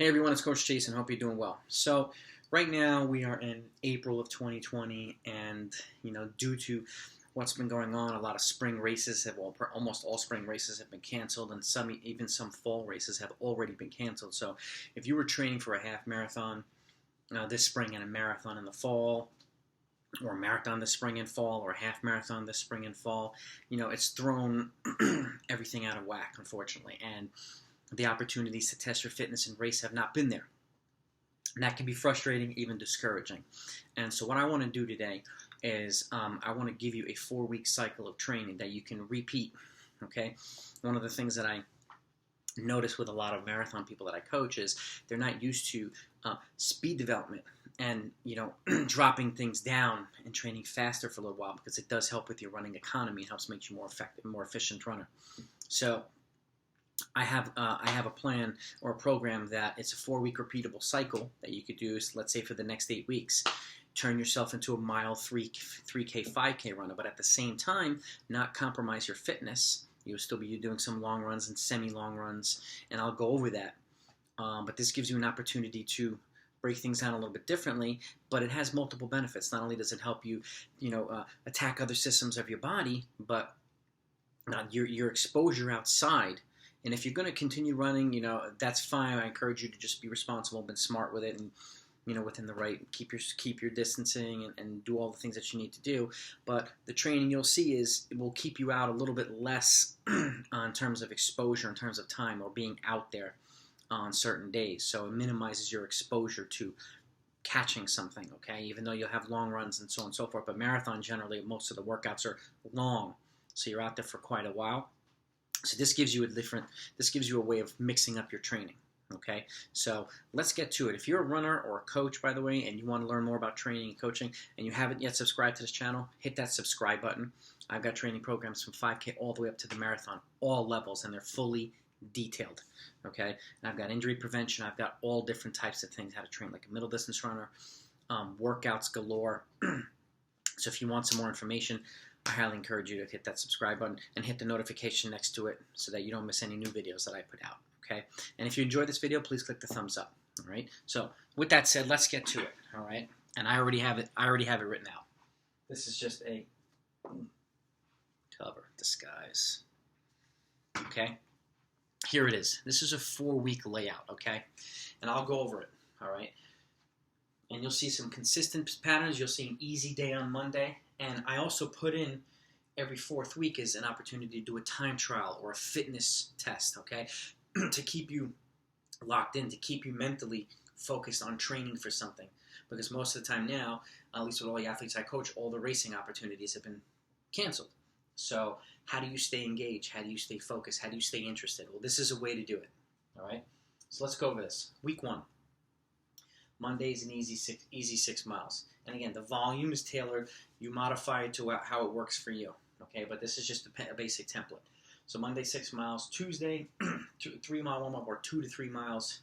Hey everyone, it's Coach Jason. Hope you're doing well. So, right now we are in April of 2020, and due to what's been going on, a lot of spring races have almost all spring races have been canceled, and even some fall races have already been canceled. So, if you were training for a half marathon this spring and a marathon in the fall, or a marathon this spring and fall, or a half marathon this spring and fall, it's thrown everything out of whack, unfortunately, and the opportunities to test your fitness and race have not been there. And that can be frustrating, even discouraging. And so what I want to do today is I want to give you a 4-week cycle of training that you can repeat, okay? One of the things that I notice with a lot of marathon people that I coach is they're not used to speed development and, dropping things down and training faster for a little while, because it does help with your running economy. It helps make you more effective, more efficient runner. So I have a plan or a program that it's a 4-week repeatable cycle that you could do, let's say, for the next 8 weeks. Turn yourself into a mile 3K, 5K runner, but at the same time, not compromise your fitness. You'll still be doing some long runs and semi-long runs, and I'll go over that. But this gives you an opportunity to break things down a little bit differently, but it has multiple benefits. Not only does it help you, attack other systems of your body, but your exposure outside. And if you're going to continue running, that's fine. I encourage you to just be responsible, be smart with it, and within the right, keep your distancing and do all the things that you need to do. But the training you'll see is it will keep you out a little bit less in terms of exposure, in terms of time, or being out there on certain days. So it minimizes your exposure to catching something. Okay, even though you'll have long runs and so on and so forth, but marathon generally, most of the workouts are long, so you're out there for quite a while. So this gives you a way of mixing up your training, okay? So let's get to it. If you're a runner or a coach, by the way, and you want to learn more about training and coaching, and you haven't yet subscribed to this channel, hit that subscribe button. I've got training programs from 5K all the way up to the marathon, all levels, and they're fully detailed, okay? And I've got injury prevention. I've got all different types of things, how to train like a middle distance runner, workouts galore. So if you want some more information, I highly encourage you to hit that subscribe button and hit the notification next to it so that you don't miss any new videos that I put out, okay? And if you enjoyed this video, please click the thumbs up, all right? So with that said, let's get to it, all right? And I already have it written out. This is just a cover disguise, okay? Here it is. This is a 4-week layout, okay? And I'll go over it, all right? And you'll see some consistent patterns. You'll see an easy day on Monday. And I also put in every 4th week as an opportunity to do a time trial or a fitness test, okay? To keep you locked in, to keep you mentally focused on training for something. Because most of the time now, at least with all the athletes I coach, all the racing opportunities have been canceled. So how do you stay engaged? How do you stay focused? How do you stay interested? Well, this is a way to do it, all right? So let's go over this. Week 1. Monday is an easy 6 miles. And again, the volume is tailored. You modify it to how it works for you, okay? But this is just a basic template. So Monday, 6 miles. Tuesday, 3-mile warm-up, or 2 to 3 miles,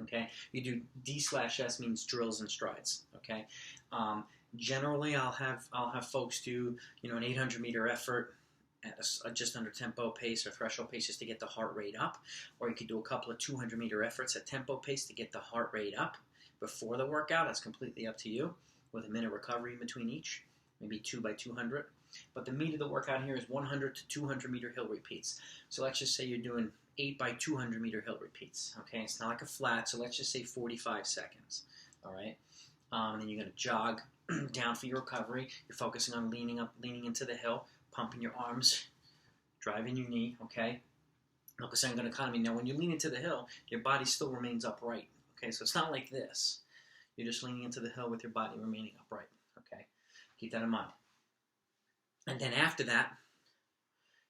okay? You do D/S, means drills and strides, okay? Generally, I'll have folks do, an 800-meter effort at a just under tempo pace or threshold pace, just to get the heart rate up. Or you could do a couple of 200-meter efforts at tempo pace to get the heart rate up before the workout. That's completely up to you, with a minute recovery in between each, maybe 2 by 200. But the meat of the workout here is 100 to 200-meter hill repeats. So let's just say you're doing 8 by 200-meter hill repeats, okay? It's not like a flat, so let's just say 45 seconds, all right? And then you're going to jog down for your recovery. You're focusing on leaning into the hill, pumping your arms, driving your knee, okay? Focusing on good economy. Now, when you lean into the hill, your body still remains upright, okay? So it's not like this. You're just leaning into the hill with your body remaining upright, okay? Keep that in mind. And then after that,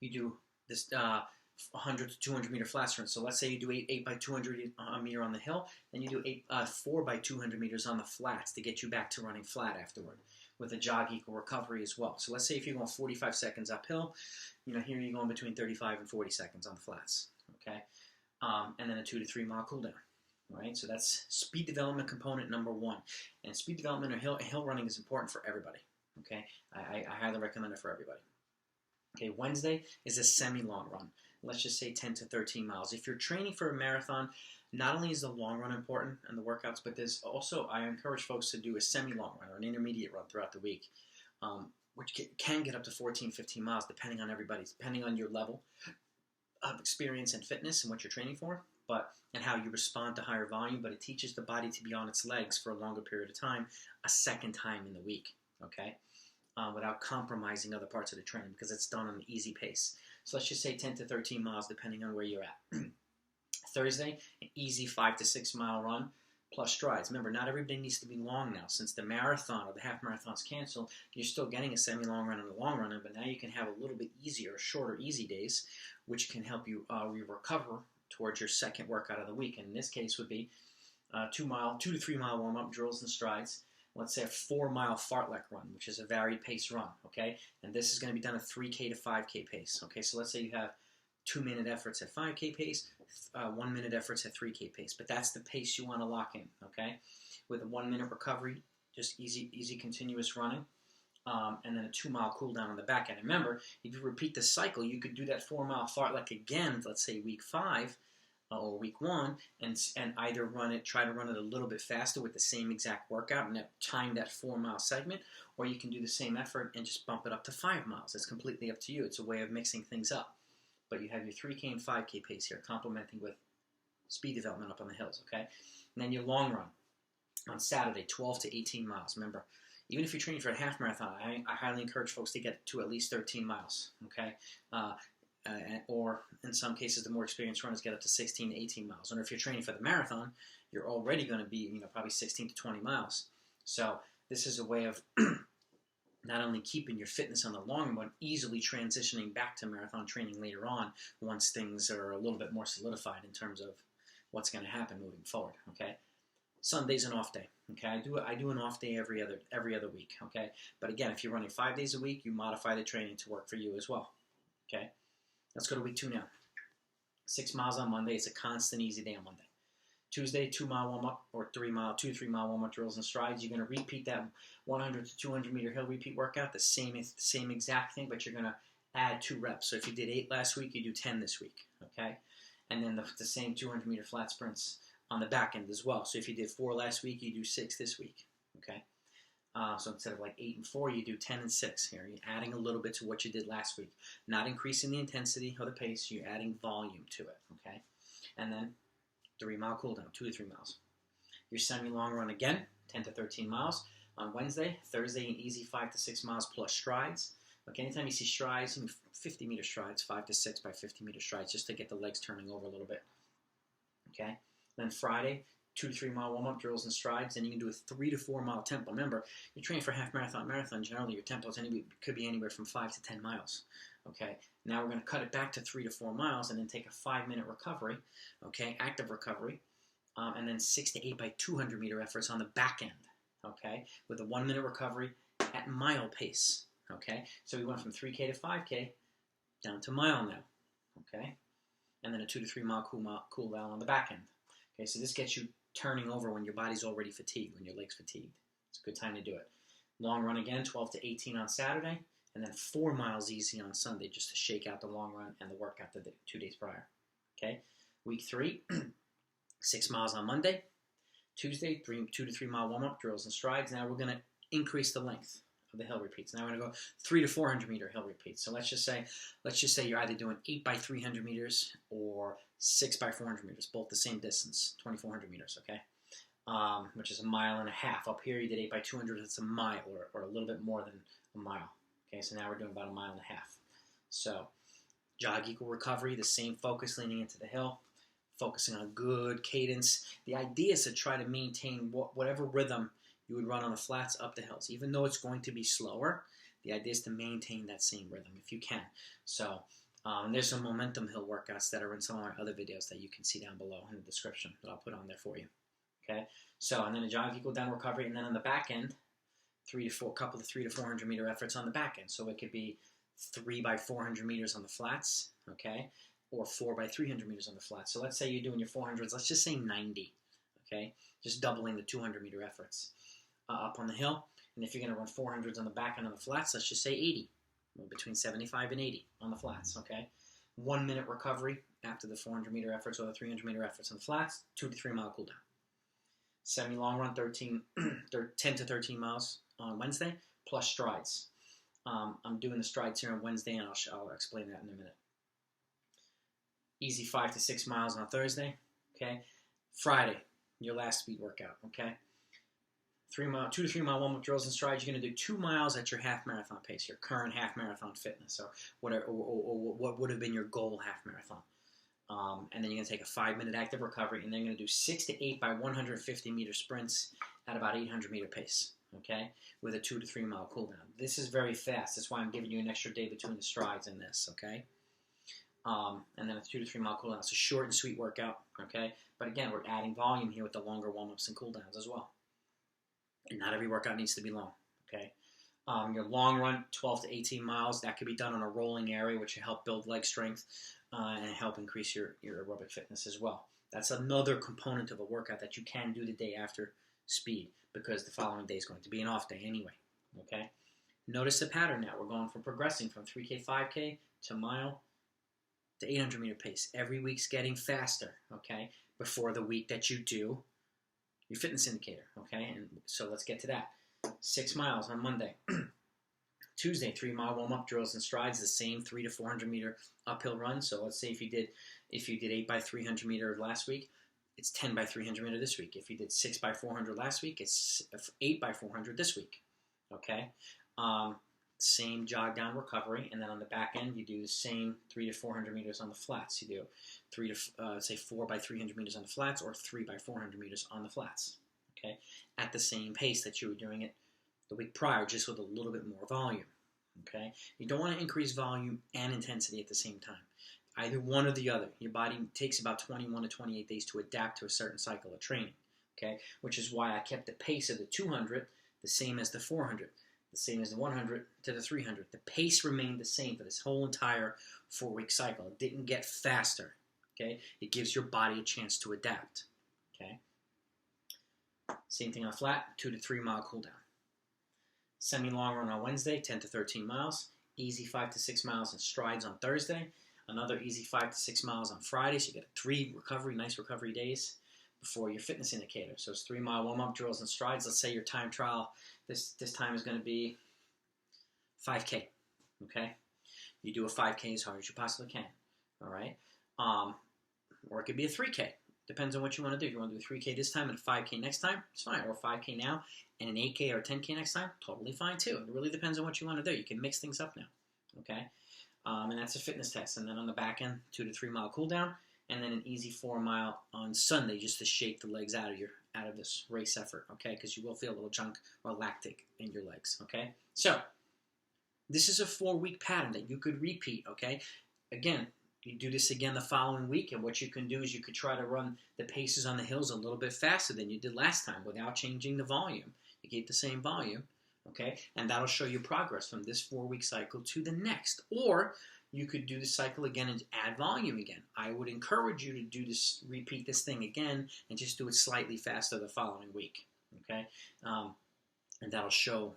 you do this 100 to 200-meter flat sprint. So let's say you do 8 by 200 meter on the hill, then you do 4 by 200 meters on the flats to get you back to running flat afterward, with a jog equal recovery as well. So let's say if you're going 45 seconds uphill, here you're going between 35 and 40 seconds on the flats, okay? And then a 2 to 3 mile cool down, all right? So that's speed development component number 1. And speed development or hill running is important for everybody, okay? I highly recommend it for everybody. Okay, Wednesday is a semi-long run. let's just say 10 to 13 miles. If you're training for a marathon, not only is the long run important and the workouts, but there's also, I encourage folks to do a semi-long run or an intermediate run throughout the week, which can get up to 14, 15 miles depending on depending on your level of experience and fitness and what you're training for, and how you respond to higher volume. But it teaches the body to be on its legs for a longer period of time, a second time in the week, okay, without compromising other parts of the training, because it's done on an easy pace. So let's just say 10 to 13 miles depending on where you're at. Thursday, an easy 5 to 6 mile run plus strides. Remember, not everybody needs to be long now. Since the marathon or the half marathon's canceled, you're still getting a semi-long run and a long run, but now you can have a little bit easier, shorter, easy days, which can help you recover towards your second workout of the week. And in this case would be 2 to 3 mile warm-up drills and strides. Let's say a 4 mile fartlek run, which is a varied pace run, okay? And this is going to be done at 3K to 5K pace, okay? So let's say you have 2-minute efforts at 5K pace, 1-minute efforts at 3K pace. But that's the pace you want to lock in, okay? With a 1-minute recovery, just easy continuous running, and then a 2 mile cool down on the back end. And remember, if you repeat the cycle, you could do that 4 mile fartlek again, let's say week 5 or week 1, and either try to run it a little bit faster with the same exact workout and time that 4 mile segment, or you can do the same effort and just bump it up to 5 miles. It's completely up to you. It's a way of mixing things up. But you have your 3K and 5K pace here, complementing with speed development up on the hills, okay? And then your long run on Saturday, 12 to 18 miles. Remember, even if you're training for a half marathon, I highly encourage folks to get to at least 13 miles, okay? Or in some cases, the more experienced runners get up to 16 to 18 miles. And if you're training for the marathon, you're already going to be, probably 16 to 20 miles. So this is a way of not only keeping your fitness on the long run, but easily transitioning back to marathon training later on once things are a little bit more solidified in terms of what's going to happen moving forward, okay? Sunday's an off day, okay? I do an off day every other week, okay? But again, if you're running 5 days a week, you modify the training to work for you as well, okay? Let's go to week 2 now. 6 miles on Monday. It's a constant, easy day on Monday. Tuesday, 2 mile warm-up or 2 to 3 mile warm-up drills and strides. You're going to repeat that 100 to 200 meter hill repeat workout, the same exact thing, but you're going to add 2 reps. So if you did 8 last week, you do 10 this week, okay? And then the same 200 meter flat sprints on the back end as well. So if you did 4 last week, you do 6 this week, okay? So instead of like 8 and 4, you do 10 and 6 here. You're adding a little bit to what you did last week. Not increasing the intensity or the pace, you're adding volume to it, okay? And then 3 mile cool down, 2 to 3 miles. Your semi-long run again, 10 to 13 miles on Wednesday. Thursday, an easy 5 to 6 miles plus strides. Okay, anytime you see strides, 50 meter strides, 5 to 6 by 50 meter strides, just to get the legs turning over a little bit. Okay, then Friday, 2 to 3 mile warm-up drills and strides, and you can do a 3 to 4 mile tempo. Remember, you're training for half marathon, generally your tempo could be anywhere from 5 to 10 miles. Okay, now we're going to cut it back to 3 to 4 miles and then take a 5-minute recovery, okay, active recovery, and then 6 to 8 by 200 meter efforts on the back end, okay, with a 1-minute recovery at mile pace, okay. So we went from 3K to 5K down to mile now, okay, and then a 2 to 3 mile cool down on the back end. Okay, so this gets you turning over when your body's already fatigued, when your leg's fatigued. It's a good time to do it. Long run again, 12 to 18 on Saturday, and then 4 miles easy on Sunday just to shake out the long run and the workout the 2 days prior. Okay, week 3, 6 miles on Monday. Tuesday, 2 to 3 mile warm-up drills and strides. Now we're going to increase the length of the hill repeats. Now we're going to go 3 to 400 meter hill repeats. So let's just say you're either doing 8 by 300 meters or 6 by 400 meters, both the same distance, 2,400 meters, okay? Which is a mile and a half. Up here you did 8 by 200, it's a mile or a little bit more than a mile. Okay, so now we're doing about a mile and a half. So jog equal recovery, the same focus leaning into the hill, focusing on good cadence. The idea is to try to maintain whatever rhythm you would run on the flats up the hills. Even though it's going to be slower, the idea is to maintain that same rhythm if you can. So there's some momentum hill workouts that are in some of our other videos that you can see down below in the description that I'll put on there for you. Okay, so and then a jog equal down recovery, and then on the back end, 3 to 400 meter efforts on the back end. So it could be 3 by 400 meters on the flats, okay, or 4 by 300 meters on the flats. So let's say you're doing your 400s, let's just say 90, okay, just doubling the 200 meter efforts up on the hill. And if you're going to run 400s on the back end on the flats, let's just say 80, between 75 and 80 on the flats, okay. 1 minute recovery after the 400-meter efforts or the 300-meter efforts on the flats, 2 to 3 mile cool down. Semi-long run, 10 to 13 miles on Wednesday, plus strides. I'm doing the strides here on Wednesday, and I'll explain that in a minute. Easy 5 to 6 miles on Thursday. Okay. Friday, your last speed workout. Okay. 2 to 3 mile warm-up drills and strides. You're going to do 2 miles at your half marathon pace, your current half marathon fitness, or whatever, or what would have been your goal half marathon. And then you're going to take a 5-minute active recovery, and then you're going to do 6 to 8 by 150 meter sprints at about 800 meter pace. Okay, with a 2 to 3 mile cool down. This is very fast. That's why I'm giving you an extra day between the strides in this. Okay. And then a 2 to 3 mile cool down. It's a short and sweet workout. Okay, but again, we're adding volume here with the longer warm-ups and cool downs as well. And not every workout needs to be long. Okay. Your long run, 12 to 18 miles, that could be done on a rolling area, which will help build leg strength and help increase your aerobic fitness as well. That's another component of a workout that you can do the day after speed, because the following day is going to be an off day anyway. Okay. Notice the pattern now. We're going from progressing from 3K, 5K to mile to 800 meter pace. Every week's getting faster. Okay. Before the week that you do your fitness indicator. Okay. And so let's get to that. 6 miles on Monday. Tuesday, 3 mile warm-up drills and strides, the same 3 to 400 meter uphill run. So let's say if you did 8 by 300 meter last week, it's 10 by 300 meter this week. If you did 6 by 400 last week, it's 8 by 400 this week. Okay. Same jog down recovery, and then on the back end you do the same 3 to 400 meters on the flats. You do 4 by 300 meters on the flats, or 3 by 400 meters on the flats. Okay, at the same pace that you were doing it the week prior, just with a little bit more volume. Okay, you don't want to increase volume and intensity at the same time. Either one or the other. Your body takes about 21 to 28 days to adapt to a certain cycle of training. Okay, which is why I kept the pace of the 200 the same as the 400, the same as the 100 to the 300. The pace remained the same for this whole entire 4-week cycle. It didn't get faster. Okay, it gives your body a chance to adapt. Okay. Same thing on flat, 2 to 3 mile cool down. Semi-long run on Wednesday, 10 to 13 miles. Easy 5 to 6 miles in strides on Thursday. Another easy 5 to 6 miles on Friday. So you get 3 nice recovery days before your fitness indicator. So it's 3 mile warm-up drills and strides. Let's say your time trial this time is going to be 5K. Okay? You do a 5K as hard as you possibly can. All right? Or it could be a 3K. Depends on what you want to do. If you want to do a 3K this time and a 5K next time, it's fine. Or a 5K now and an 8K or a 10K next time, totally fine too. It really depends on what you want to do. You can mix things up now. Okay? And that's a fitness test. And then on the back end, 2 to 3 mile cool down, and then an easy 4 mile on Sunday just to shake the legs out of this race effort. Okay? Because you will feel a little junk or lactic in your legs. Okay? So this is a 4-week pattern that you could repeat. Okay? Again, you do this again the following week, and what you can do is you could try to run the paces on the hills a little bit faster than you did last time without changing the volume. You keep the same volume, okay? And that'll show you progress from this 4-week cycle to the next. Or you could do the cycle again and add volume again. I would encourage you to do this, repeat this thing again, and just do it slightly faster the following week, okay? And that'll show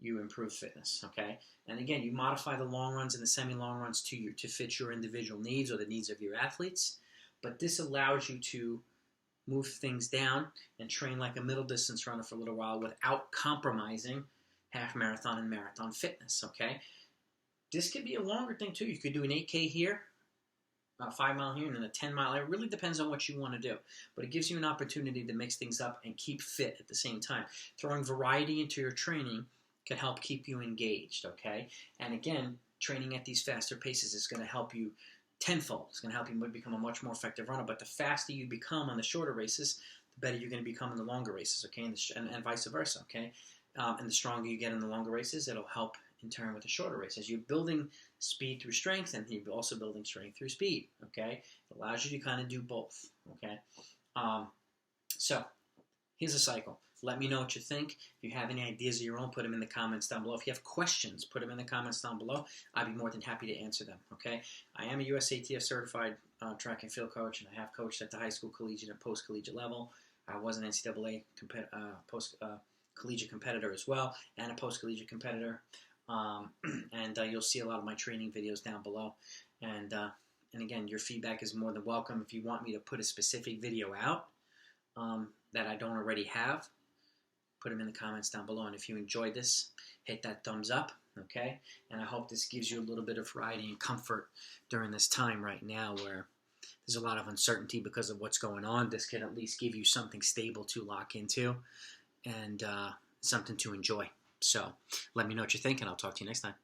you improve fitness, okay? And again, you modify the long runs and the semi-long runs to fit your individual needs or the needs of your athletes, but this allows you to move things down and train like a middle distance runner for a little while without compromising half marathon and marathon fitness, okay? This could be a longer thing too. You could do an 8K here, a 5 mile here, and then a 10 mile. It really depends on what you want to do, but it gives you an opportunity to mix things up and keep fit at the same time. Throwing variety into your training can help keep you engaged, okay? And again, training at these faster paces is going to help you tenfold. It's going to help you become a much more effective runner. But the faster you become on the shorter races, the better you're going to become in the longer races, okay? And vice versa, okay? And the stronger you get in the longer races, it'll help in turn with the shorter races. You're building speed through strength, and you're also building strength through speed, okay? It allows you to kind of do both, okay? So here's a cycle. Let me know what you think. If you have any ideas of your own, put them in the comments down below. If you have questions, put them in the comments down below. I'd be more than happy to answer them, okay? I am a USATF certified track and field coach, and I have coached at the high school, collegiate, and post-collegiate level. I was an NCAA collegiate competitor as well, and a post-collegiate competitor. And you'll see a lot of my training videos down below. And And again, your feedback is more than welcome. If you want me to put a specific video out that I don't already have, put them in the comments down below. And if you enjoyed this, hit that thumbs up, okay? And I hope this gives you a little bit of variety and comfort during this time right now where there's a lot of uncertainty because of what's going on. This can at least give you something stable to lock into and something to enjoy. So let me know what you think, and I'll talk to you next time.